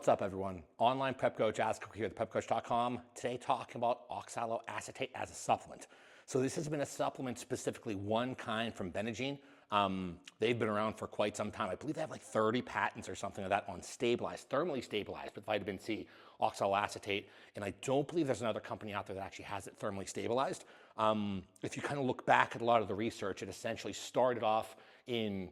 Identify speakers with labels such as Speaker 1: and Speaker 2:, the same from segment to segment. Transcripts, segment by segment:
Speaker 1: up, everyone? Online prep coach, Ask here at thepprepcoach.com. Today, talking about oxaloacetate as a supplement. So this has been a supplement, specifically one kind from Benagene. They've been around for quite some time. I believe they have like 30 patents or something like that on stabilized, thermally stabilized with vitamin C, oxaloacetate. And I don't believe there's another company out there that actually has it thermally stabilized. If you kind of look back at a lot of the research, it essentially started off in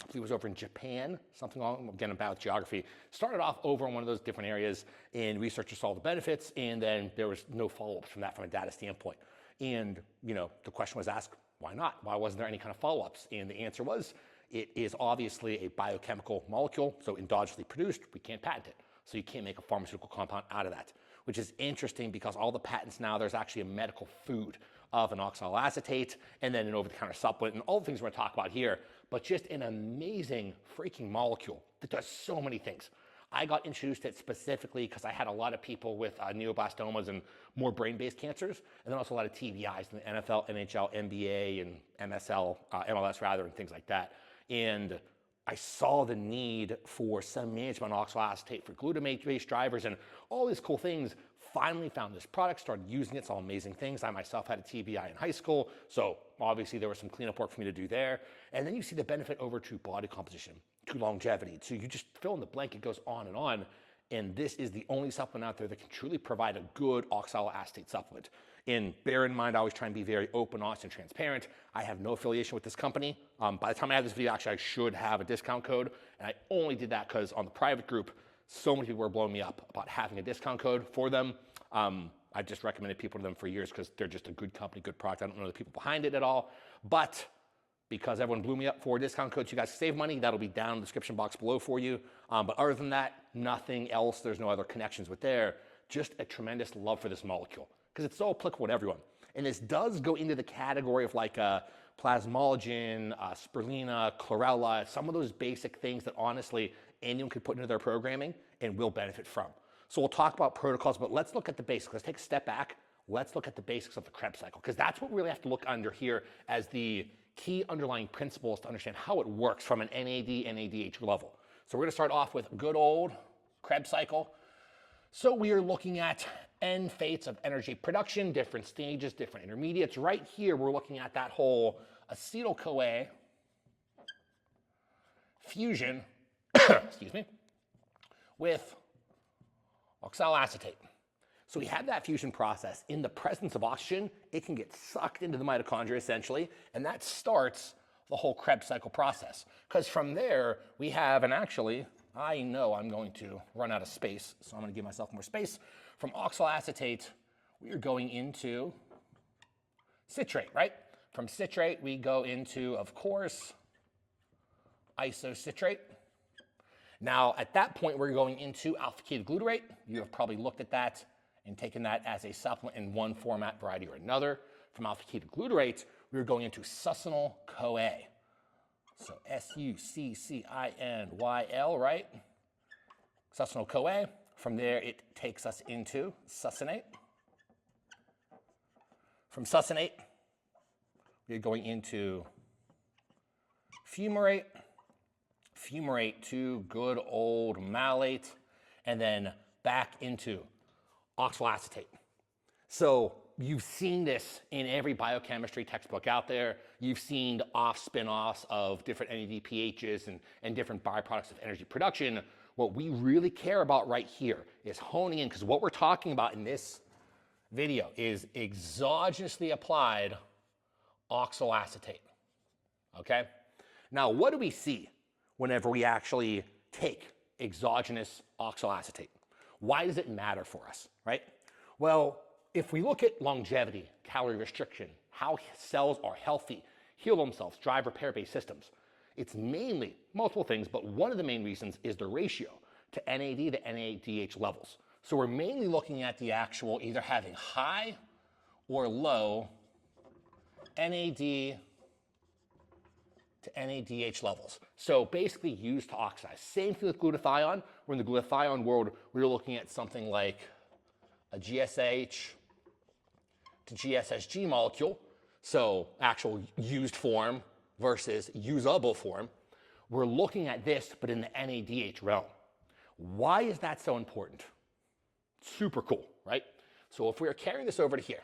Speaker 1: I believe it was over in Japan, something along, again, about geography. Started off over in one of those different areas, and researchers saw the benefits, and then there was no follow-ups from that from a data standpoint. And, you know, the question was asked, why not? Why wasn't there any kind of follow-ups? And the answer was, it is obviously a biochemical molecule, so endogenously produced, we can't patent it. So you can't make a pharmaceutical compound out of that, which is interesting because all the patents now, there's actually a medical food of an oxaloacetate, and then an over-the-counter supplement, and all the things we're gonna talk about here, but just an amazing freaking molecule that does so many things. I got introduced to it specifically because I had a lot of people with neoblastomas and more brain-based cancers, and then also a lot of TBIs in the NFL, NHL, NBA, and MLS rather, and things like that. And I saw the need for some management on oxaloacetate for glutamate-based drivers and all these cool things. Finally found this product, started using it, saw amazing things. I myself had a TBI in high school, so obviously there was some cleanup work for me to do there. And then you see the benefit over to body composition, to longevity, to you just fill in the blank, it goes on. And this is the only supplement out there that can truly provide a good oxaloacetate supplement. And bear in mind, I always try and be very open, honest, and transparent. I have no affiliation with this company. By the time I have this video, actually, I should have a discount code. And I only did that because on the private group, so many people were blowing me up about having a discount code for them. I've just recommended people to them for years because they're just a good company, good product. I don't know the people behind it at all. But because everyone blew me up for a discount code so you guys can save money, that'll be down in the description box below for you. But other than that, nothing else. There's no other connections with there. Just a tremendous love for this molecule because it's so applicable to everyone. And this does go into the category of like plasmalogen, spirulina, chlorella, some of those basic things that honestly anyone could put into their programming and will benefit from. So we'll talk about protocols, but let's look at the basics. Let's take a step back. Let's look at the basics of the Krebs cycle because that's what we really have to look under here as the key underlying principles to understand how it works from an NAD, NADH level. So we're gonna start off with good old Krebs cycle. So we are looking at end fates of energy production, different stages, different intermediates. Right here, we're looking at that whole acetyl-CoA fusion, excuse me, with oxaloacetate. So we have that fusion process. In the presence of oxygen, it can get sucked into the mitochondria essentially, and that starts the whole Krebs cycle process. Because from there, we have, and actually, I know I'm going to run out of space, so I'm going to give myself more space. From oxaloacetate, we are going into citrate, right? From citrate, we go into, of course, isocitrate. Now, at that point, we're going into alpha-ketoglutarate. You have probably looked at that and taken that as a supplement in one format, variety, or another. From alpha-ketoglutarate, we're going into succinyl-CoA. So S-U-C-C-I-N-Y-L, right? Succinyl-CoA. From there, it takes us into succinate. From succinate, we're going into fumarate. Fumarate to good old malate, and then back into oxaloacetate. So you've seen this in every biochemistry textbook out there. You've seen spin-offs of different NADPHs and different byproducts of energy production. What we really care about right here is honing in, because what we're talking about in this video is exogenously applied oxaloacetate, okay? Now, what do we see whenever we actually take exogenous oxaloacetate? Why does it matter for us, right? Well, if we look at longevity, calorie restriction, how cells are healthy, heal themselves, drive repair-based systems, it's mainly multiple things, but one of the main reasons is the ratio to NAD to NADH levels. So we're mainly looking at the actual either having high or low NAD to NADH levels. So basically used to oxidize. Same thing with glutathione. We're in the glutathione world, we're looking at something like a GSH to GSSG molecule. So actual used form versus usable form. We're looking at this, but in the NADH realm. Why is that so important? Super cool, right? So if we are carrying this over to here,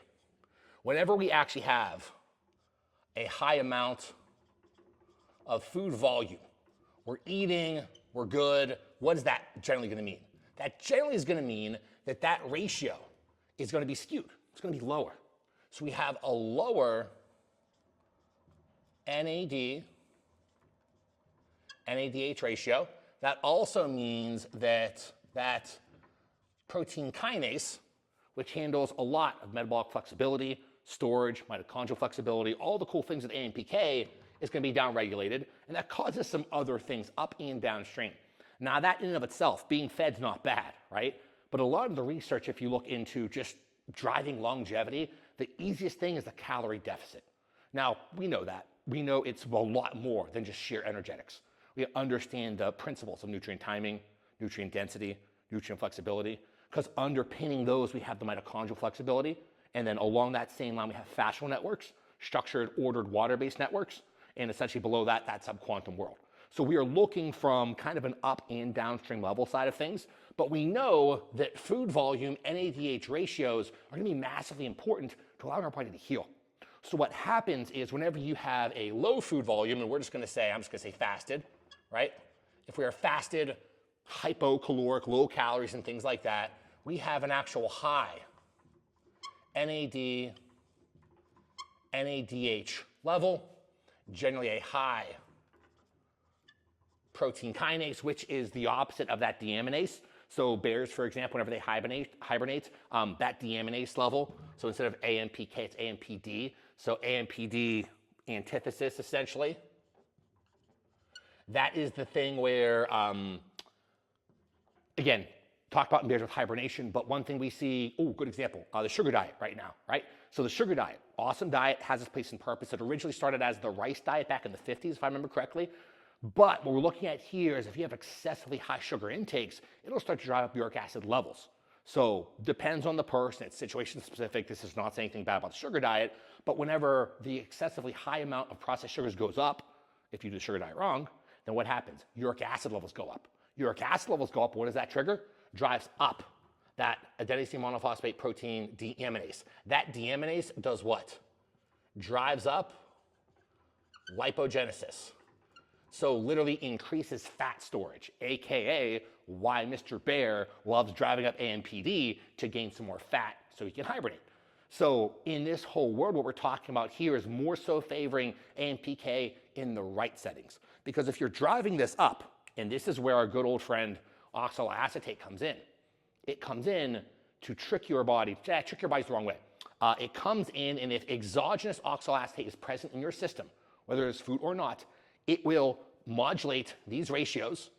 Speaker 1: whenever we actually have a high amount of food volume, we're eating, we're good, what is that generally going to mean? That generally is going to mean that that ratio is going to be skewed. It's going to be lower. So we have a lower NAD, NADH ratio. That also means that that protein kinase, which handles a lot of metabolic flexibility, storage, mitochondrial flexibility, all the cool things with AMPK, is going to be downregulated, and that causes some other things up and downstream. Now, that in and of itself, being fed's not bad, right? But a lot of the research, if you look into just driving longevity, the easiest thing is the calorie deficit. Now, we know that. We know it's a lot more than just sheer energetics. We understand the principles of nutrient timing, nutrient density, nutrient flexibility, because underpinning those, we have the mitochondrial flexibility, and then along that same line, we have fascial networks, structured, ordered, water-based networks, and essentially below that, that subquantum world. So we are looking from kind of an up and downstream level side of things, but we know that food volume, NADH ratios are going to be massively important to allowing our body to heal. So what happens is whenever you have a low food volume, and we're just going to say, I'm just going to say fasted, right? If we are fasted, hypocaloric, low calories and things like that, we have an actual high NAD, NADH level, generally a high protein kinase, which is the opposite of that deaminase. So bears, for example, whenever they hibernate, that deaminase level, so instead of AMPK, it's AMPD. So AMPD antithesis, essentially. That is the thing where, again, talk about in bears with hibernation, but one thing we see, good example, the sugar diet right now, right? So the sugar diet, awesome diet, has its place and purpose. It originally started as the rice diet back in the 50s, if I remember correctly. But what we're looking at here is if you have excessively high sugar intakes, it'll start to drive up uric acid levels. So depends on the person, it's situation specific. This is not saying anything bad about the sugar diet, but whenever the excessively high amount of processed sugars goes up, if you do the sugar diet wrong, then what happens? Uric acid levels go up. Uric acid levels go up, what does that trigger? Drives up that adenosine monophosphate protein deaminase. That deaminase does what? Drives up lipogenesis. So literally increases fat storage, AKA why Mr. Bear loves driving up AMPD to gain some more fat so he can hibernate. So in this whole world, what we're talking about here is more so favoring AMPK in the right settings. Because if you're driving this up, and this is where our good old friend oxaloacetate comes in. It comes in to trick your body. Trick your body's the wrong way. It comes in, and if exogenous oxaloacetate is present in your system, whether it's food or not, it will modulate these ratios.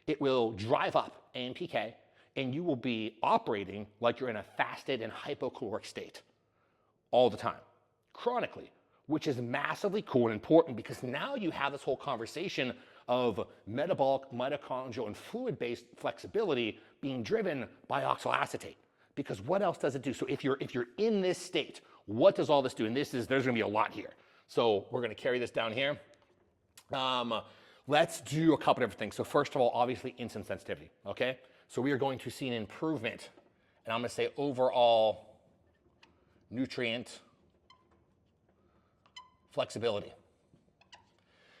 Speaker 1: It will drive up AMPK, and you will be operating like you're in a fasted and hypocaloric state all the time, chronically, which is massively cool and important because now you have this whole conversation of metabolic, mitochondrial, and fluid-based flexibility being driven by oxaloacetate. Because what else does it do? So if you're in this state, what does all this do? And there's going to be a lot here. So we're going to carry this down here. Let's do a couple different things. So first of all, obviously insulin sensitivity, okay? So we are going to see an improvement, and I'm going to say overall nutrient flexibility.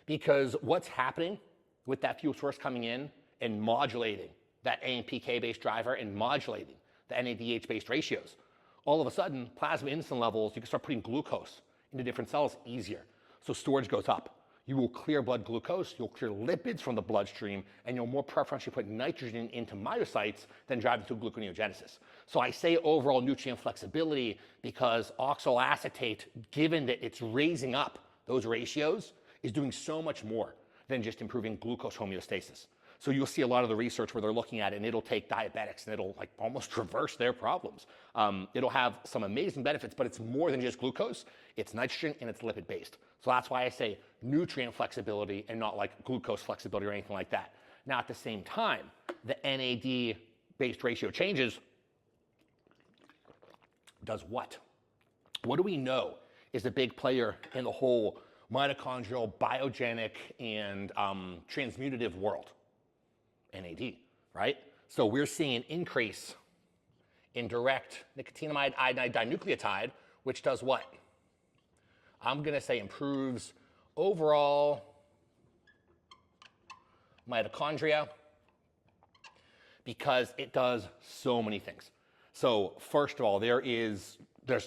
Speaker 1: Because what's happening with that fuel source coming in and modulating that AMPK-based driver and modulating the NADH-based ratios, all of a sudden, plasma insulin levels, you can start putting glucose into different cells easier. So storage goes up. You will clear blood glucose, you'll clear lipids from the bloodstream, and you'll more preferentially put nitrogen into myocytes than driving through gluconeogenesis. So I say overall nutrient flexibility because oxaloacetate, given that it's raising up those ratios, is doing so much more than just improving glucose homeostasis. So you'll see a lot of the research where they're looking at it, and it'll take diabetics and it'll like almost reverse their problems. It'll have some amazing benefits, but it's more than just glucose. It's nitrogen and it's lipid based. So that's why I say nutrient flexibility and not like glucose flexibility or anything like that. Now at the same time, the NAD based ratio changes does what? What do we know is a big player in the whole mitochondrial, biogenic, and transmutative world? NAD, right? So we're seeing an increase in direct nicotinamide iodide dinucleotide, which does what? I'm going to say improves overall mitochondria because it does so many things. So first of all, there's,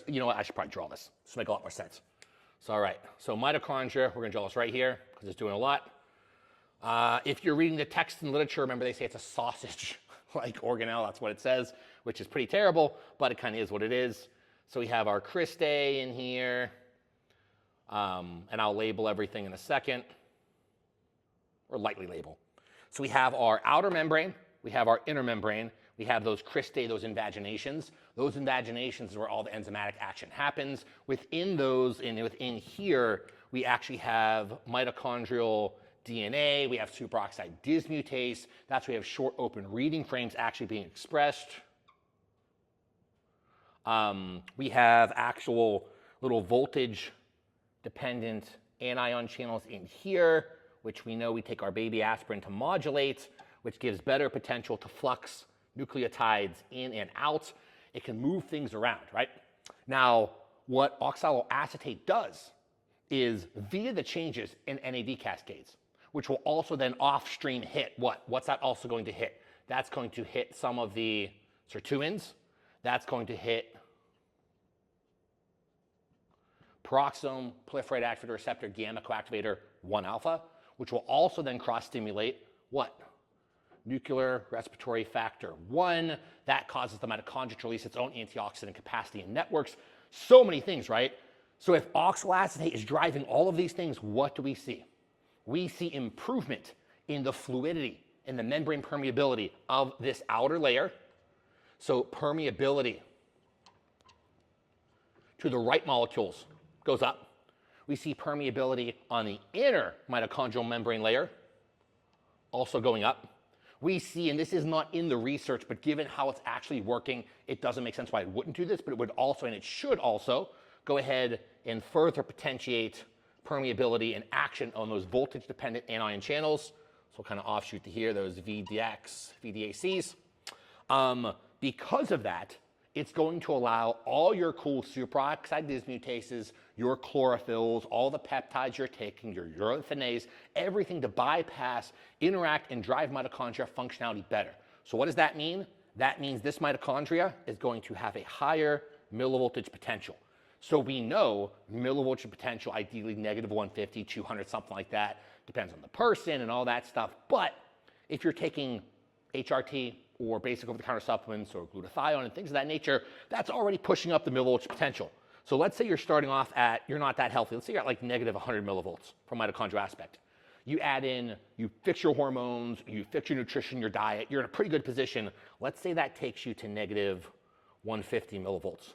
Speaker 1: you know what, I should probably draw this. This will make a lot more sense. So all right, so mitochondria, we're going to draw this right here because it's doing a lot. If you're reading the text and literature, remember they say it's a sausage-like organelle. That's what it says, which is pretty terrible, but it kind of is what it is. So we have our cristae in here, and I'll label everything in a second, or lightly label. So we have our outer membrane, we have our inner membrane, we have those cristae, those invaginations. Those invaginations is where all the enzymatic action happens. Within those, and within here, we actually have mitochondrial DNA, we have superoxide dismutase. That's where we have short open reading frames actually being expressed. We have actual little voltage dependent anion channels in here, which we know we take our baby aspirin to modulate, which gives better potential to flux nucleotides in and out. It can move things around, right? Now, what oxaloacetate does is via the changes in NAD cascades, which will also then offstream hit what? What's that also going to hit? That's going to hit some of the sirtuins. That's going to hit peroxisome proliferate activator receptor gamma coactivator 1 alpha, which will also then cross-stimulate what? Nuclear respiratory factor 1. That causes the mitochondria to release its own antioxidant capacity and networks. So many things, right? So if oxaloacetate is driving all of these things, what do we see? We see improvement in the fluidity, in the membrane permeability of this outer layer. So permeability to the right molecules goes up. We see permeability on the inner mitochondrial membrane layer also going up. We see, and this is not in the research, but given how it's actually working, it doesn't make sense why it wouldn't do this, but it would also, and it should also, go ahead and further potentiate permeability and action on those voltage-dependent anion channels. So kind of offshoot to here, those VDX, VDACs. Because of that, it's going to allow all your cool superoxide dismutases, your chlorophylls, all the peptides you're taking, your urethanase, everything to bypass, interact, and drive mitochondria functionality better. So what does that mean? That means this mitochondria is going to have a higher millivoltage potential. So we know millivoltage potential, ideally negative 150, 200, something like that. Depends on the person and all that stuff. But if you're taking HRT or basic over-the-counter supplements or glutathione and things of that nature, that's already pushing up the millivoltage potential. So let's say you're starting off at, you're not that healthy. Let's say you're at like negative 100 millivolts from mitochondrial aspect. You add in, you fix your hormones, you fix your nutrition, your diet, you're in a pretty good position. Let's say that takes you to negative 150 millivolts.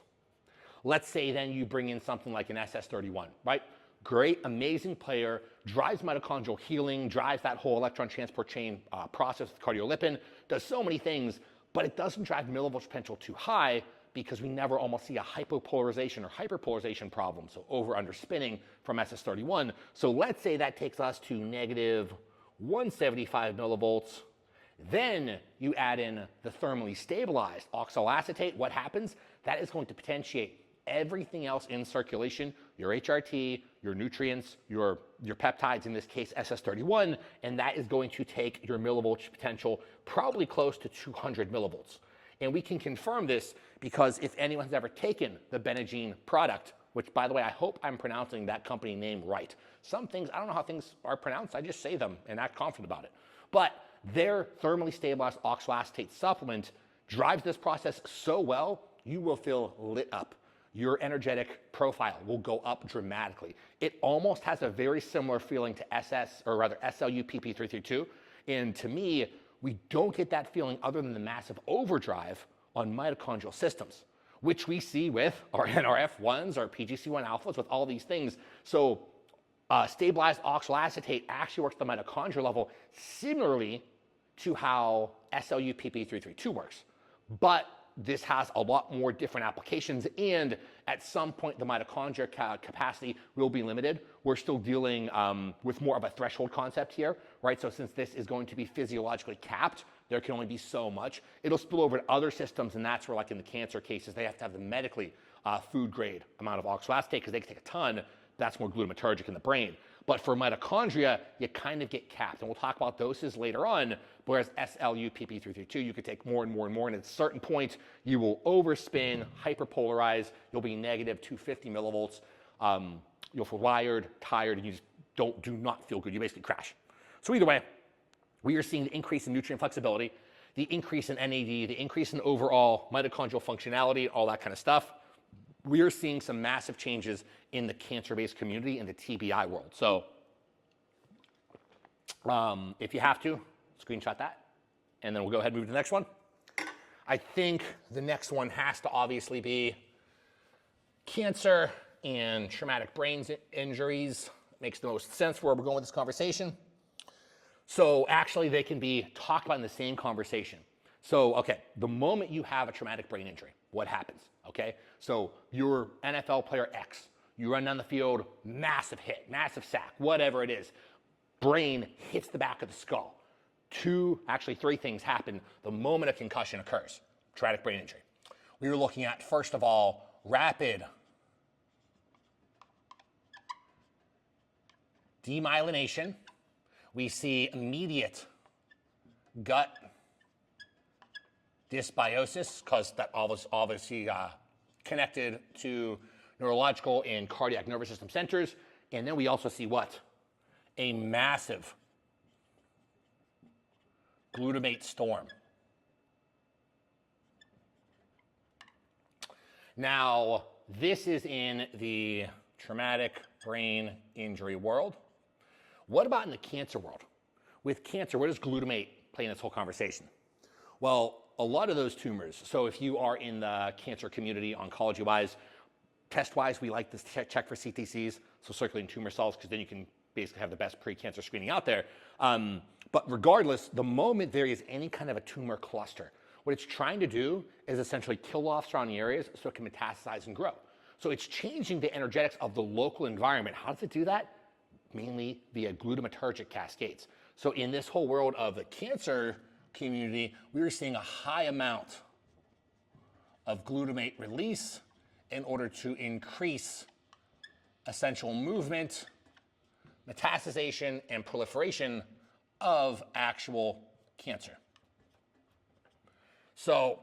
Speaker 1: Let's say then you bring in something like an SS31, right? Great, amazing player, drives mitochondrial healing, drives that whole electron transport chain process with cardiolipin, does so many things, but it doesn't drive millivoltage potential too high because we never almost see a hypopolarization or hyperpolarization problem, so over-under spinning from SS31. So let's say that takes us to negative 175 millivolts. Then you add in the thermally stabilized oxaloacetate. What happens? That is going to potentiate everything else in circulation, your HRT, your nutrients, your peptides, in this case SS31, and that is going to take your millivoltage potential probably close to 200 millivolts. And we can confirm this because if anyone's ever taken the Benagene product, which by the way, I hope I'm pronouncing that company name right. Some things, I don't know how things are pronounced, I just say them and act confident about it. But their thermally stabilized oxaloacetate supplement drives this process so well, you will feel lit up. Your energetic profile will go up dramatically. It almost has a very similar feeling to SLU PP332. And to me, we don't get that feeling other than the massive overdrive on mitochondrial systems, which we see with our NRF1s, our PGC1 alphas, with all these things. So stabilized oxaloacetate actually works at the mitochondrial level similarly to how SLU PP332 works. But this has a lot more different applications, and at some point the mitochondria capacity will be limited. We're still dealing with more of a threshold concept here, right? So since this is going to be physiologically capped, there can only be so much. It'll spill over to other systems, and that's where, like in the cancer cases, they have to have the medically food-grade amount of oxaloacetate because they can take a ton. That's more glutamatergic in the brain. But for mitochondria, you kind of get capped. And we'll talk about doses later on, whereas SLU-PP332, you could take more and more and more, and at a certain point, you will overspin, hyperpolarize, you'll be negative 250 millivolts, you'll feel wired, tired, and you just do not feel good. You basically crash. So either way, we are seeing the increase in nutrient flexibility, the increase in NAD, the increase in overall mitochondrial functionality, all that kind of stuff. We are seeing some massive changes in the cancer-based community in the TBI world. So if you have to, screenshot that, and then we'll go ahead and move to the next one. I think the next one has to obviously be cancer and traumatic brain injuries. Makes the most sense where we're going with this conversation. So actually, they can be talked about in the same conversation. So, okay, the moment you have a traumatic brain injury, what happens? Okay, so you're NFL player X. You run down the field, massive hit, massive sack, whatever it is. Brain hits the back of the skull. Actually three things happen the moment a concussion occurs, traumatic brain injury. We were looking at, first of all, rapid demyelination. We see immediate gut dysbiosis, because that obviously connected to neurological and cardiac nervous system centers. And then we also see what? A massive glutamate storm. Now, this is in the traumatic brain injury world. What about in the cancer world? With cancer, where does glutamate play in this whole conversation? Well, a lot of those tumors, so if you are in the cancer community, oncology-wise, test-wise, we like to check for CTCs, so circulating tumor cells, because then you can basically have the best pre-cancer screening out there. But regardless, the moment there is any kind of a tumor cluster, what it's trying to do is essentially kill off surrounding areas so it can metastasize and grow. So it's changing the energetics of the local environment. How does it do that? Mainly via glutamatergic cascades. So in this whole world of the cancer community, we are seeing a high amount of glutamate release in order to increase essential movement, metastasization, and proliferation of actual cancer. So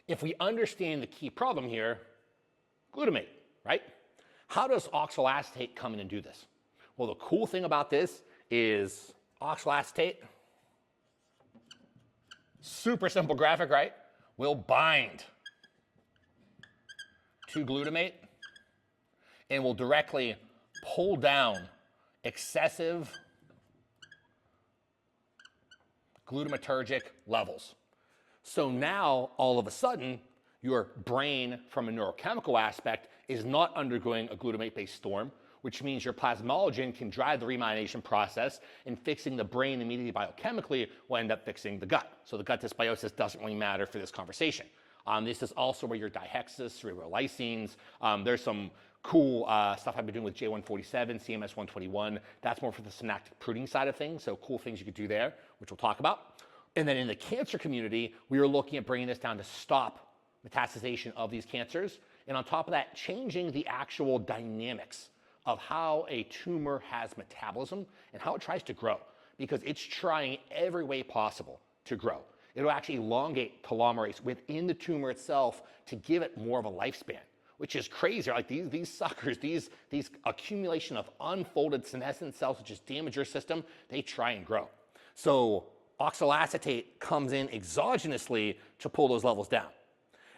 Speaker 1: if we understand the key problem here, glutamate, right? How does oxaloacetate come in and do this? Well, the cool thing about this is oxaloacetate, super simple graphic, right? Will bind to glutamate and will directly pull down excessive glutamatergic levels. So now, all of a sudden, your brain, from a neurochemical aspect, is not undergoing a glutamate-based storm, which means your plasmalogen can drive the remyelination process, and fixing the brain immediately biochemically will end up fixing the gut. So the gut dysbiosis doesn't really matter for this conversation. This is also where your dihexis, cerebrolysines, there's some cool stuff I've been doing with J147, CMS121. That's more for the synaptic pruning side of things, so cool things you could do there, which we'll talk about. And then in the cancer community, we are looking at bringing this down to stop metastasization of these cancers. And on top of that, changing the actual dynamics of how a tumor has metabolism and how it tries to grow, because it's trying every way possible to grow. It'll actually elongate telomerase within the tumor itself to give it more of a lifespan, which is crazy. Like these suckers, these accumulation of unfolded senescent cells that just damage your system, they try and grow. So oxaloacetate comes in exogenously to pull those levels down.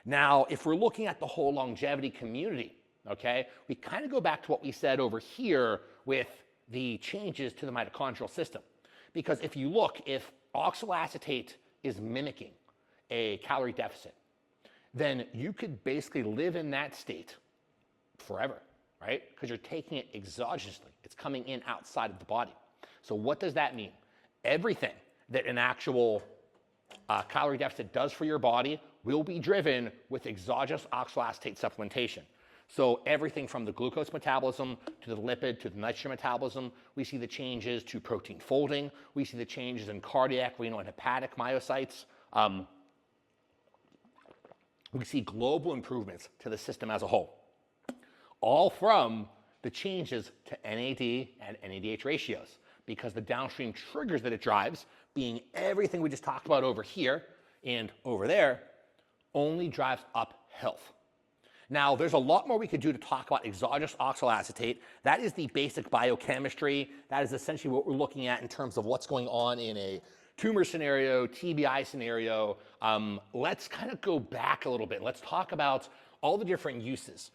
Speaker 1: Now, if we're looking at the whole longevity community, okay, we kind of go back to what we said over here with the changes to the mitochondrial system. Because if you look, if oxaloacetate is mimicking a calorie deficit, then you could basically live in that state forever, right? Because you're taking it exogenously. It's coming in outside of the body. So what does that mean? Everything that an actual calorie deficit does for your body will be driven with exogenous oxaloacetate supplementation. So everything from the glucose metabolism to the lipid to the nitrogen metabolism, we see the changes to protein folding. We see the changes in cardiac, renal, and hepatic myocytes. We see global improvements to the system as a whole, all from the changes to NAD and NADH ratios, because the downstream triggers that it drives, being everything we just talked about over here and over there, only drives up health. Now, there's a lot more we could do to talk about exogenous oxaloacetate. That is the basic biochemistry. That is essentially what we're looking at in terms of what's going on in a tumor scenario, TBI scenario. Let's kind of go back a little bit. Let's talk about all the different uses,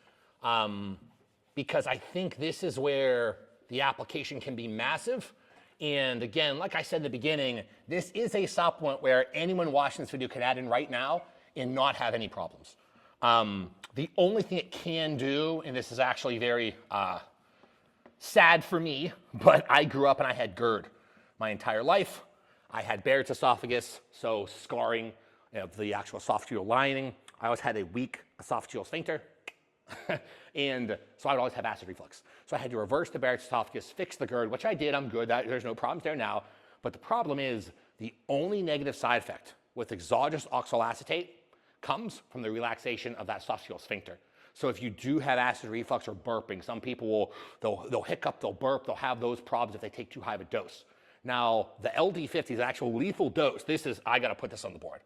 Speaker 1: because I think this is where the application can be massive. And again, like I said in the beginning, this is a supplement where anyone watching this video can add in right now and not have any problems. The only thing it can do, and this is actually very sad for me, but I grew up and I had GERD my entire life. I had Barrett's esophagus, so scarring of the actual esophageal lining. I always had a weak esophageal sphincter. And so I would always have acid reflux. So I had to reverse the Barrett's esophagus, fix the GERD, which I did. I'm good. There's no problems there now. But the problem is the only negative side effect with exogenous oxaloacetate comes from the relaxation of that esophageal sphincter. So if you do have acid reflux or burping, some people they'll hiccup, they'll burp, they'll have those problems if they take too high of a dose. Now, the LD50 is an actual lethal dose. I got to put this on the board.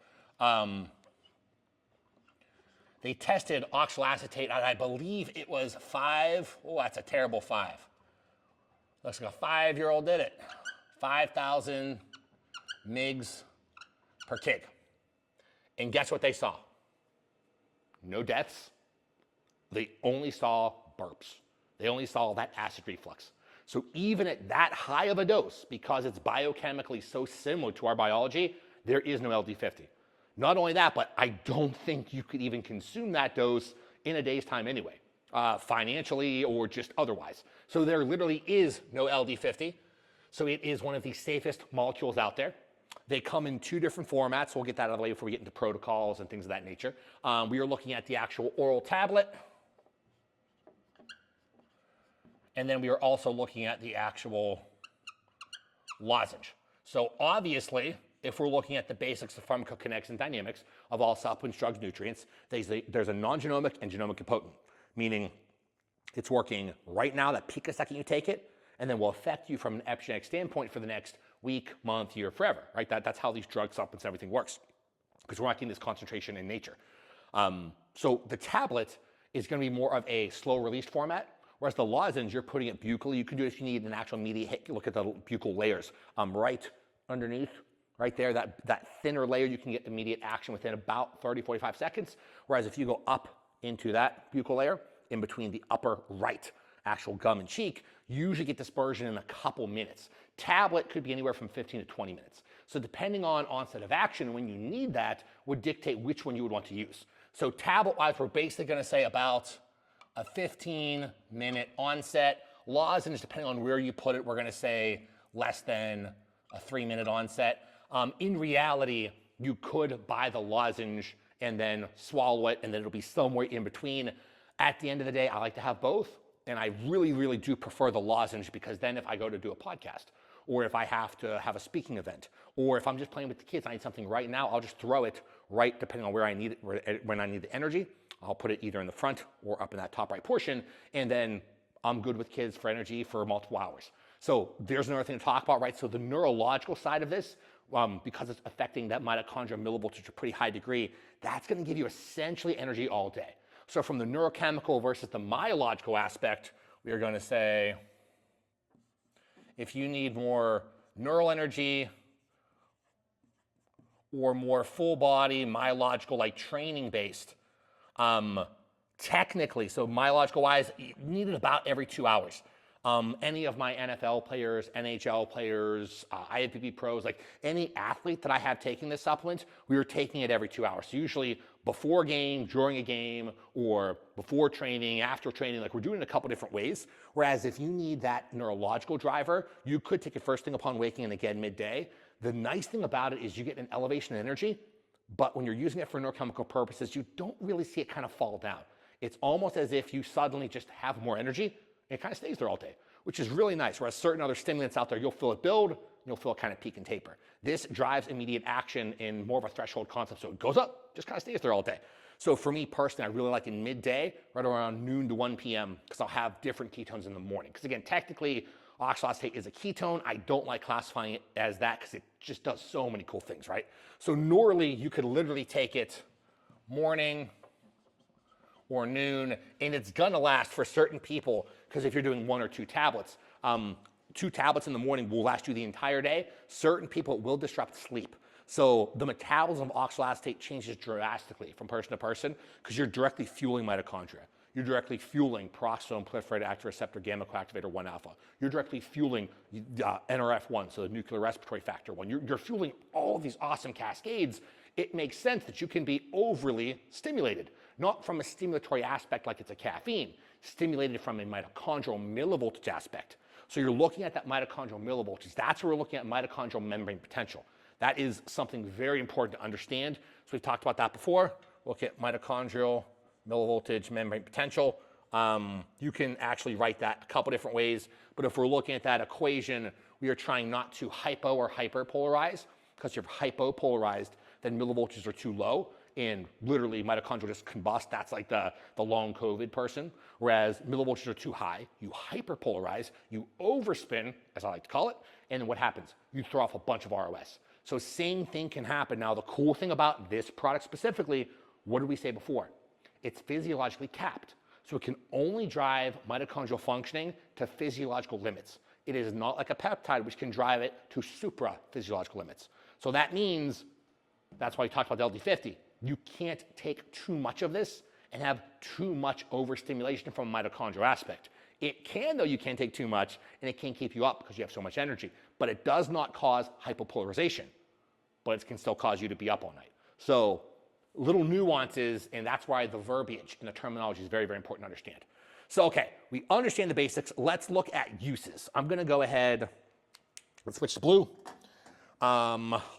Speaker 1: They tested oxaloacetate, and I believe it was 5. Oh, that's a terrible 5. Looks like a 5-year-old did it. 5,000 mgs per kg. And guess what they saw? No deaths. They only saw burps. They only saw that acid reflux. So even at that high of a dose, because it's biochemically so similar to our biology, there is no LD50. Not only that, but I don't think you could even consume that dose in a day's time anyway, financially or just otherwise. So there literally is no LD50. So it is one of the safest molecules out there. They come in 2 different formats. We'll get that out of the way before we get into protocols and things of that nature. We are looking at the actual oral tablet. And then we are also looking at the actual lozenge. So obviously, if we're looking at the basics of pharmacokinetics and dynamics of all supplements, drugs, nutrients, there's a non-genomic and genomic potent, meaning it's working right now, that picosecond you take it, and then will affect you from an epigenetic standpoint for the next week, month, year, forever, right? That's how these drug supplements and everything works, because we're not getting this concentration in nature. So the tablet is going to be more of a slow release format, whereas the lozenge, you're putting it buccally. You can do it if you need an actual immediate hit. Look at the buccal layers right underneath. Right there, that thinner layer, you can get immediate action within about 30, 45 seconds. Whereas if you go up into that buccal layer, in between the upper right actual gum and cheek, you usually get dispersion in a couple minutes. Tablet could be anywhere from 15 to 20 minutes. So depending on onset of action, when you need that, would dictate which one you would want to use. So tablet-wise, we're basically going to say about a 15-minute onset. Lozenge, depending on where you put it, we're going to say less than a 3-minute onset. In reality, you could buy the lozenge and then swallow it, and then it'll be somewhere in between. At the end of the day, I like to have both, and I really, really do prefer the lozenge, because then if I go to do a podcast, or if I have to have a speaking event, or if I'm just playing with the kids, I need something right now, I'll just throw it right, depending on where I need it, when I need the energy. I'll put it either in the front or up in that top right portion, and then I'm good with kids for energy for multiple hours. So there's another thing to talk about, right? So the neurological side of this, because it's affecting that mitochondrial millivoltage to a pretty high degree, that's going to give you essentially energy all day. So from the neurochemical versus the myological aspect, we are going to say if you need more neural energy or more full body myological, like training based, technically, so myological wise, you need it about every 2 hours. Any of my NFL players, NHL players, IFBB pros, like any athlete that I have taking this supplement, we are taking it every 2 hours. So usually before a game, during a game, or before training, after training, like we're doing it a couple different ways. Whereas if you need that neurological driver, you could take it first thing upon waking and again midday. The nice thing about it is you get an elevation in energy, but when you're using it for neurochemical purposes, you don't really see it kind of fall down. It's almost as if you suddenly just have more energy, and it kind of stays there all day, which is really nice. Whereas certain other stimulants out there, you'll feel it build, you'll feel it kind of peak and taper. This drives immediate action in more of a threshold concept, so it goes up, just kind of stays there all day. So for me personally, I really like in midday, right around noon to 1 p.m., because I'll have different ketones in the morning. Because again, technically, oxaloacetate is a ketone. I don't like classifying it as that because it just does so many cool things, right? So normally, you could literally take it morning or noon, and it's gonna last for certain people, because if you're doing 1 or 2 tablets, 2 tablets in the morning will last you the entire day. Certain people, it will disrupt sleep. So the metabolism of oxaloacetate changes drastically from person to person because you're directly fueling mitochondria. You're directly fueling peroxisome proliferated active receptor gamma coactivator 1 alpha. You're directly fueling NRF1, so the nuclear respiratory factor 1. You're fueling all of these awesome cascades. It makes sense that you can be overly stimulated, not from a stimulatory aspect like it's a caffeine, stimulated from a mitochondrial millivoltage aspect. So you're looking at that mitochondrial millivoltage. That's where we're looking at mitochondrial membrane potential. That is something very important to understand. So we've talked about that before. Look at mitochondrial millivoltage membrane potential. You can actually write that a couple different ways, but if we're looking at that equation, we are trying not to hypo or hyperpolarize, because if you're hypopolarized, then millivoltages are too low, and literally mitochondria just combust. That's like the long COVID person. Whereas millivoltages are too high, you hyperpolarize, you overspin, as I like to call it, and then what happens? You throw off a bunch of ROS. So same thing can happen. Now, the cool thing about this product specifically, what did we say before? It's physiologically capped. So it can only drive mitochondrial functioning to physiological limits. It is not like a peptide, which can drive it to supra-physiological limits. So that means, that's why we talked about the LD50. You can't take too much of this and have too much overstimulation from a mitochondrial aspect. It can, though, you can take too much, and it can keep you up because you have so much energy. But it does not cause hypopolarization, but it can still cause you to be up all night. So little nuances, and that's why the verbiage and the terminology is very, very important to understand. So, okay, we understand the basics. Let's look at uses. I'm going to go ahead, let's switch to blue.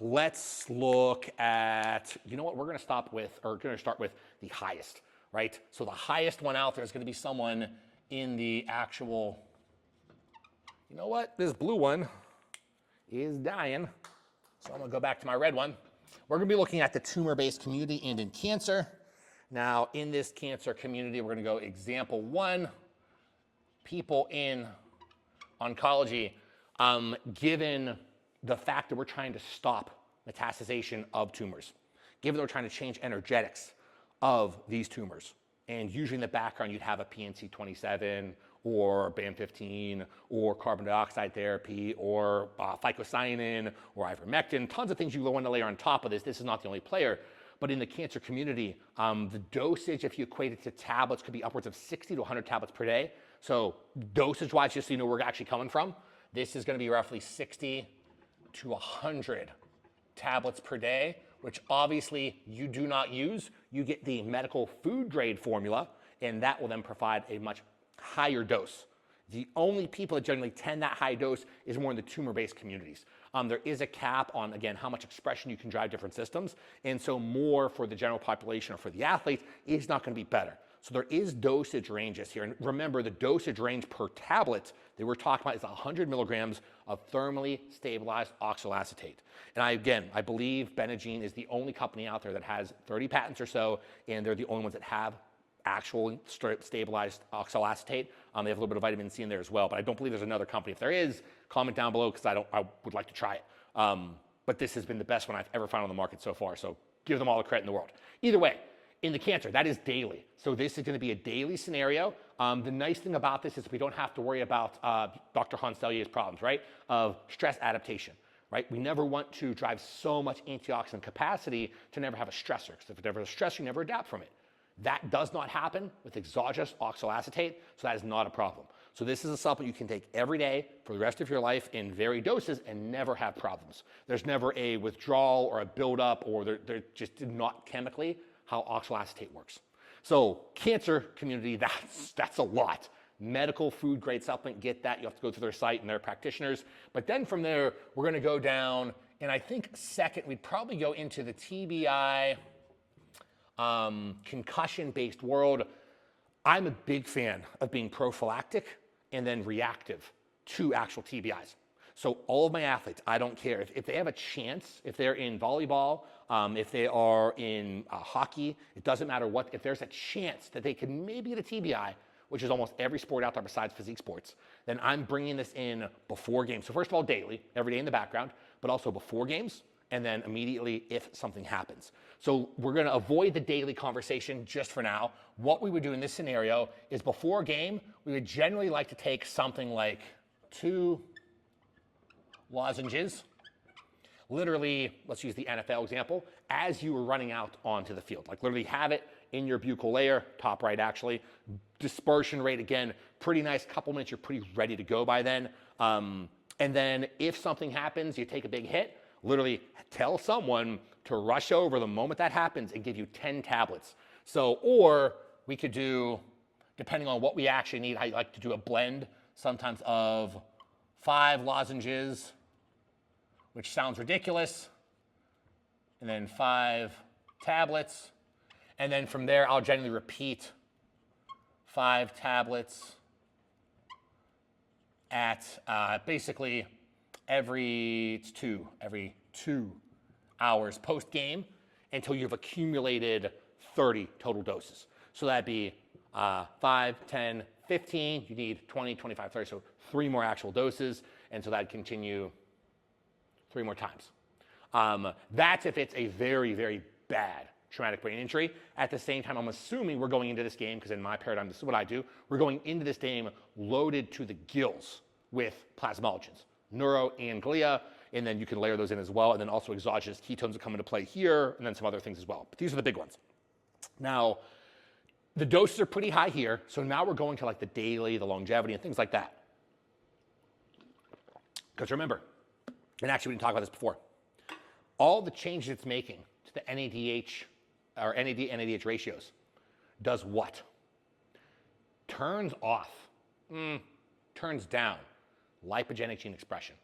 Speaker 1: Let's look at, you know what, we're going to start with the highest, right? So the highest one out there is going to be someone in the actual, you know what, this blue one is dying. So I'm going to go back to my red one. We're going to be looking at the tumor-based community and in cancer. Now, in this cancer community, we're going to go example 1, people in oncology, given the fact that we're trying to stop metastasization of tumors, given that we're trying to change energetics of these tumors. And usually in the background, you'd have a PNC27 or BAM15 or carbon dioxide therapy or phycocyanin or ivermectin, tons of things you want to layer on top of this. This is not the only player. But in the cancer community, the dosage, if you equate it to tablets, could be upwards of 60 to 100 tablets per day. So dosage-wise, just so you know where we're actually coming from, this is going to be roughly 60 to 100 tablets per day, which obviously you do not use. You get the medical food grade formula, and that will then provide a much higher dose. The only people that generally tend that high dose is more in the tumor-based communities. There is a cap on, again, how much expression you can drive different systems, and so more for the general population or for the athlete is not going to be better. So there is dosage ranges here, and remember the dosage range per tablet that we're talking about is 100 milligrams of thermally stabilized oxaloacetate. And I believe Benagene is the only company out there that has 30 patents or so, and they're the only ones that have actual stabilized oxaloacetate. They have a little bit of vitamin C in there as well, but I don't believe there's another company. If there is, comment down below because I would like to try it. But this has been the best one I've ever found on the market so far, so give them all the credit in the world. Either way, in the cancer, that is daily. So this is going to be a daily scenario. The nice thing about this is we don't have to worry about Dr. Hanselier's problems, right, of stress adaptation. Right? We never want to drive so much antioxidant capacity to never have a stressor, because if it never has a stressor, you never adapt from it. That does not happen with exogenous oxaloacetate, so that is not a problem. So this is a supplement you can take every day for the rest of your life in varied doses and never have problems. There's never a withdrawal or a buildup, or they're just not chemically how oxaloacetate works. So cancer community, that's a lot. Medical food grade supplement, get that. You have to go through their site and their practitioners. But then from there, we're going to go down, and I think second, we'd probably go into the TBI concussion-based world. I'm a big fan of being prophylactic and then reactive to actual TBIs. So all of my athletes, I don't care. If they have a chance, if they're in volleyball, if they are in hockey, it doesn't matter what, if there's a chance that they can maybe get a TBI, which is almost every sport out there besides physique sports, then I'm bringing this in before games. So first of all, daily, every day in the background, but also before games, and then immediately if something happens. So we're gonna avoid the daily conversation just for now. What we would do in this scenario is before a game, we would generally like to take something like 2 lozenges, literally, let's use the NFL example, as you were running out onto the field. Like literally have it in your buccal layer, top right actually. Dispersion rate, again, pretty nice, couple minutes, you're pretty ready to go by then. And then if something happens, you take a big hit, literally tell someone to rush over the moment that happens and give you 10 tablets. So, or we could do, depending on what we actually need, I like to do a blend sometimes of 5 lozenges, which sounds ridiculous, and then 5 tablets. And then from there, I'll generally repeat 5 tablets at basically every 2 hours post-game until you've accumulated 30 total doses. So that'd be 5, 10, 15, you need 20, 25, 30, so 3 more actual doses, and so that'd continue 3 more times. That's if it's a very, very bad traumatic brain injury. At the same time, I'm assuming we're going into this game, because in my paradigm, this is what I do, we're going into this game loaded to the gills with plasmalogens, neuro and glia, and then you can layer those in as well, and then also exogenous ketones will come into play here, and then some other things as well. But these are the big ones. Now, the doses are pretty high here, so now we're going to like the daily, the longevity, and things like that. Because remember, and actually we didn't talk about this before, all the changes it's making to the NADH or NAD-NADH ratios does what? Turns off, turns down lipogenic gene expression.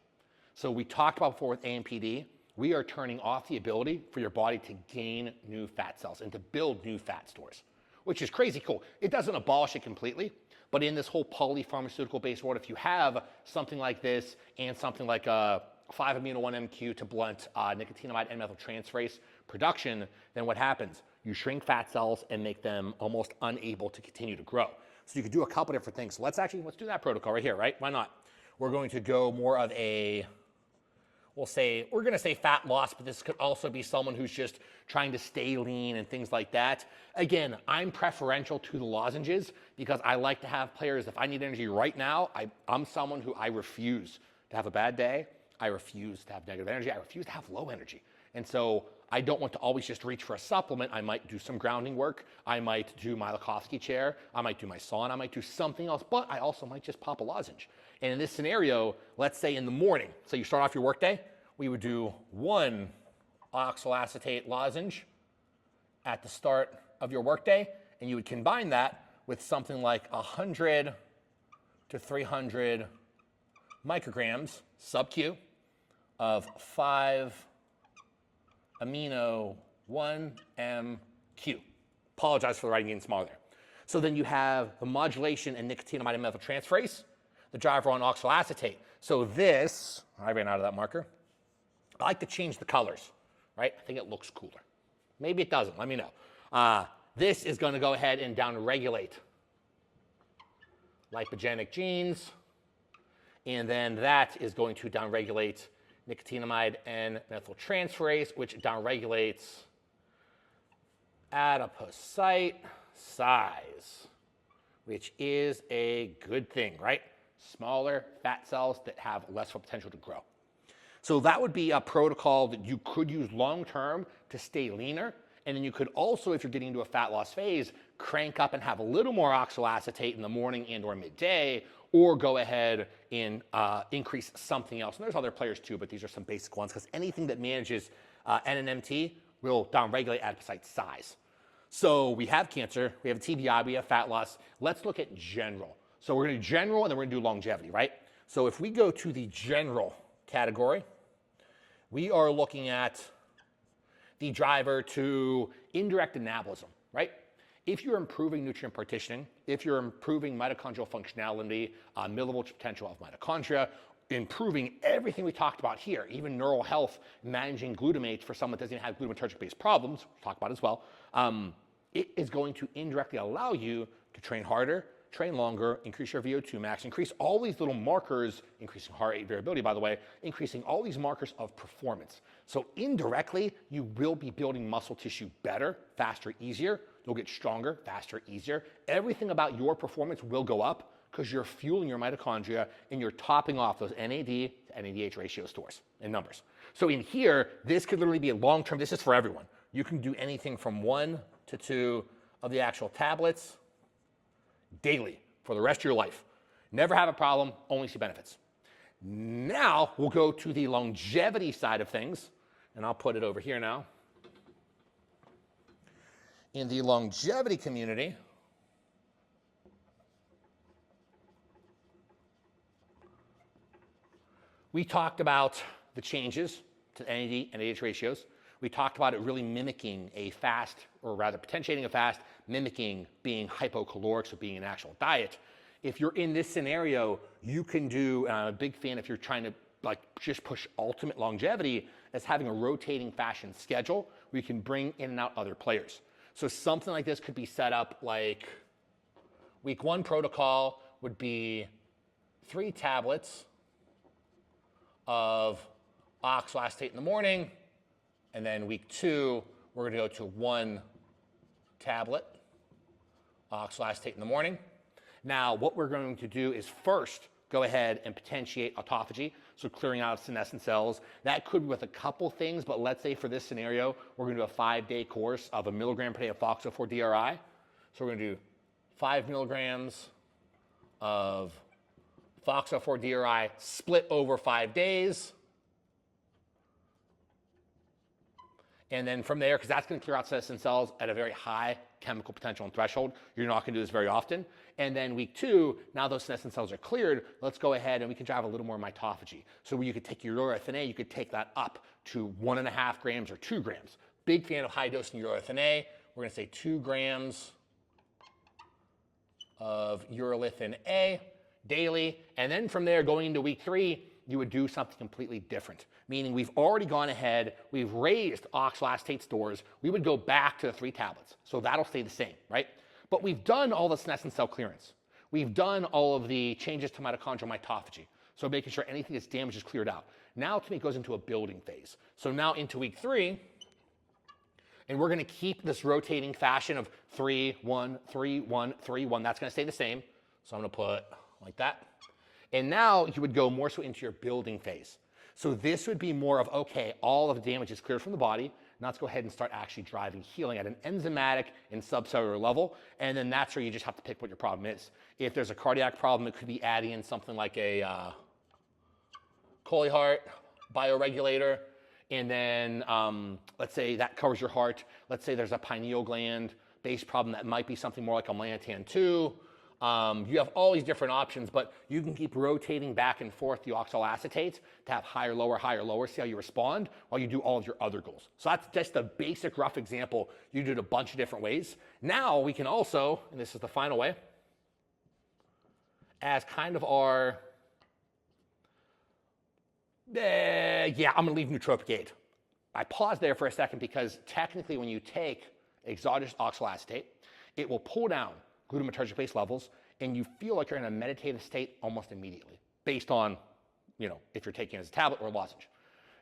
Speaker 1: So we talked about before with AMPD, we are turning off the ability for your body to gain new fat cells and to build new fat stores, which is crazy cool. It doesn't abolish it completely, but in this whole polypharmaceutical-based world, if you have something like this and something like a 5-amino-1-MQ to blunt nicotinamide N-methyltransferase production, then what happens? You shrink fat cells and make them almost unable to continue to grow. So you could do a couple different things. So let's do that protocol right here, right? Why not? We're going to go more of a, we're going to say fat loss, but this could also be someone who's just trying to stay lean and things like that. Again, I'm preferential to the lozenges because I like to have players, if I need energy right now, I'm someone who I refuse to have a bad day. I refuse to have negative energy. I refuse to have low energy. And so I don't want to always just reach for a supplement. I might do some grounding work. I might do my Lukovsky chair. I might do my sauna. I might do something else, but I also might just pop a lozenge. And in this scenario, let's say in the morning, so you start off your workday, we would do 1 oxaloacetate lozenge at the start of your workday, and you would combine that with something like 100 to 300 micrograms sub-Q of 5-amino-1-MQ. Apologize for the writing getting smaller there. So then you have the modulation and nicotinamide N-methyltransferase, the driver on oxaloacetate. So this, I ran out of that marker. I like to change the colors, right? I think it looks cooler. Maybe it doesn't, let me know. This is going to go ahead and downregulate lipogenic genes, and then that is going to downregulate nicotinamide N-methyltransferase, which downregulates adipocyte size, which is a good thing, right? Smaller fat cells that have less potential to grow. So that would be a protocol that you could use long-term to stay leaner. And then you could also, if you're getting into a fat loss phase, crank up and have a little more oxaloacetate in the morning and or midday, or go ahead and increase something else. And there's other players too, but these are some basic ones, because anything that manages NNMT will downregulate adipocyte size. So we have cancer, we have TBI, we have fat loss. Let's look at general. So we're going to do general, and then we're going to do longevity, right? So if we go to the general category, we are looking at the driver to indirect anabolism, right? if you're improving nutrient partitioning, if you're improving mitochondrial functionality, millivoltage potential of mitochondria, improving everything we talked about here, even neural health, managing glutamates for someone that doesn't have glutamatergic-based problems, we'll talk about as well, it is going to indirectly allow you to train harder, train longer, increase your VO2 max, increase all these little markers, increasing heart rate variability, by the way, increasing all these markers of performance. So indirectly, you will be building muscle tissue better, faster, easier. You'll get stronger, faster, easier. Everything about your performance will go up because you're fueling your mitochondria and you're topping off those NAD to NADH ratio stores and numbers. So in here, this could literally be a long-term, this is for everyone. You can do anything from 1 to 2 of the actual tablets daily for the rest of your life. Never have a problem, only see benefits. Now we'll go to the longevity side of things, and I'll put it over here now. In the longevity community, we talked about the changes to NAD and NADH ratios. We talked about it really mimicking a fast, or rather potentiating a fast, mimicking being hypocaloric, so being an actual diet. If you're in this scenario, you can do, and I'm a big fan if you're trying to like just push ultimate longevity, as having a rotating fashion schedule where you can bring in and out other players. So something like this could be set up like week 1 protocol would be 3 tablets of oxaloacetate in the morning, and then week 2, we're going to go to 1 tablet oxaloacetate in the morning. Now, what we're going to do is first go ahead and potentiate autophagy, so clearing out of senescent cells. That could be with a couple things, but let's say for this scenario, we're going to do a 5-day course of 1 milligram per day of FOXO4 DRI. So we're going to do 5 milligrams of FOXO4 DRI split over 5 days. And then from there, because that's going to clear out senescent cells at a very high chemical potential and threshold, you're not going to do this very often. And then week 2, now those senescent cells are cleared, let's go ahead and we can drive a little more mitophagy. So you could take your urethane A, you could take that up to 1.5 grams or 2 grams. Big fan of high dose urethane A. We're going to say 2 grams of urolithin A daily. And then from there, going into week 3, you would do something completely different. Meaning we've already gone ahead, we've raised oxaloacetate stores, we would go back to the 3 tablets. So that'll stay the same, right? But we've done all the senescent cell clearance. We've done all of the changes to mitochondrial mitophagy. So making sure anything that's damaged is cleared out. Now to me it goes into a building phase. So now into week 3, and we're gonna keep this rotating fashion of 3, 1, 3, 1, 3, 1. That's gonna stay the same. So I'm gonna put like that. And now you would go more so into your building phase. So this would be more of, okay, all of the damage is cleared from the body. Now let's go ahead and start actually driving healing at an enzymatic and subcellular level. And then that's where you just have to pick what your problem is. If there's a cardiac problem, it could be adding in something like a Coley-Heart bioregulator. And then let's say that covers your heart. Let's say there's a pineal gland-based problem that might be something more like a melanotan-2. You have all these different options, but you can keep rotating back and forth the oxaloacetate to have higher, lower, see how you respond while you do all of your other goals. So that's just a basic rough example. You do it a bunch of different ways. Now we can also, and this is the final way, as kind of our, I'm gonna leave nootropic aid. I paused there for a second because technically when you take exogenous oxaloacetate, it will pull down glutamatergic-based levels, and you feel like you're in a meditative state almost immediately, based on, if you're taking it as a tablet or a lozenge.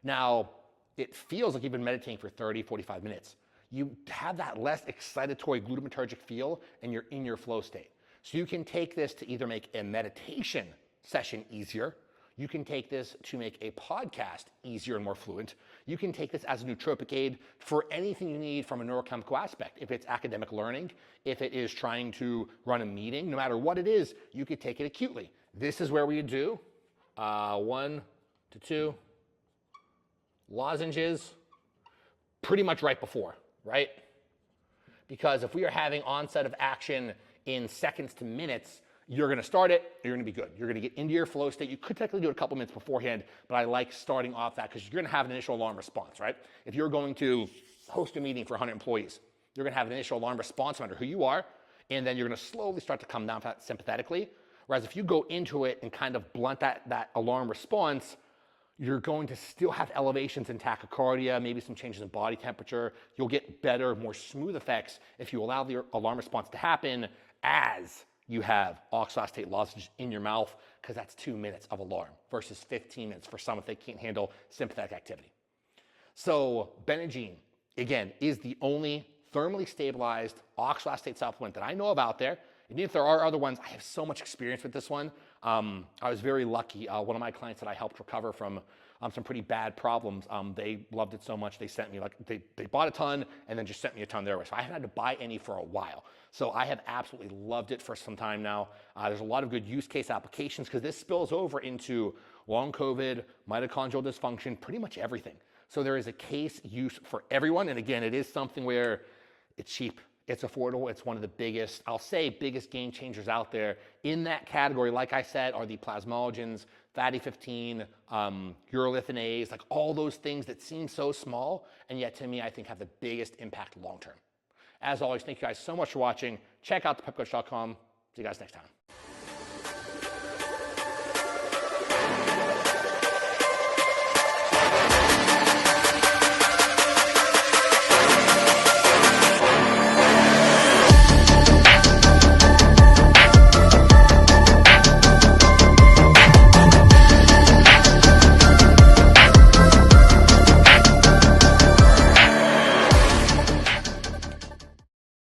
Speaker 1: Now, it feels like you've been meditating for 30, 45 minutes. You have that less excitatory glutamatergic feel, and you're in your flow state. So you can take this to either make a meditation session easier. You can take this to make a podcast easier and more fluent. You can take this as a nootropic aid for anything you need from a neurochemical aspect. If it's academic learning, if it is trying to run a meeting, no matter what it is, you could take it acutely. This is where we do 1 to 2 lozenges pretty much right before, right? Because if we are having onset of action in seconds to minutes, you're going to start it, you're going to be good. You're going to get into your flow state. You could technically do it a couple minutes beforehand, but I like starting off that because you're going to have an initial alarm response, right? If you're going to host a meeting for 100 employees, you're going to have an initial alarm response no matter who you are, and then you're going to slowly start to come down sympathetically. Whereas if you go into it and kind of blunt that alarm response, you're going to still have elevations in tachycardia, maybe some changes in body temperature. You'll get better, more smooth effects if you allow the alarm response to happen as you have oxaloacetate lozenge in your mouth, because that's 2 minutes of alarm versus 15 minutes for some if they can't handle sympathetic activity. So Benadryl, again, is the only thermally stabilized oxaloacetate supplement that I know of out there. And if there are other ones, I have so much experience with this one. I was very lucky. One of my clients that I helped recover from some pretty bad problems, they loved it so much they sent me, like, they bought a ton and then just sent me a ton their way. So I haven't had to buy any for a while. So I have absolutely loved it for some time now. There's a lot of good use case applications because this spills over into long COVID, mitochondrial dysfunction, pretty much everything. So there is a case use for everyone. And again, it is something where it's cheap. It's affordable. It's one of the biggest, I'll say, biggest game changers out there. In that category, like I said, are the plasmalogens, fatty 15, urolithin-A's, like all those things that seem so small, and yet to me, I think have the biggest impact long term. As always, thank you guys so much for watching. Check out thepepcoach.com. See you guys next time.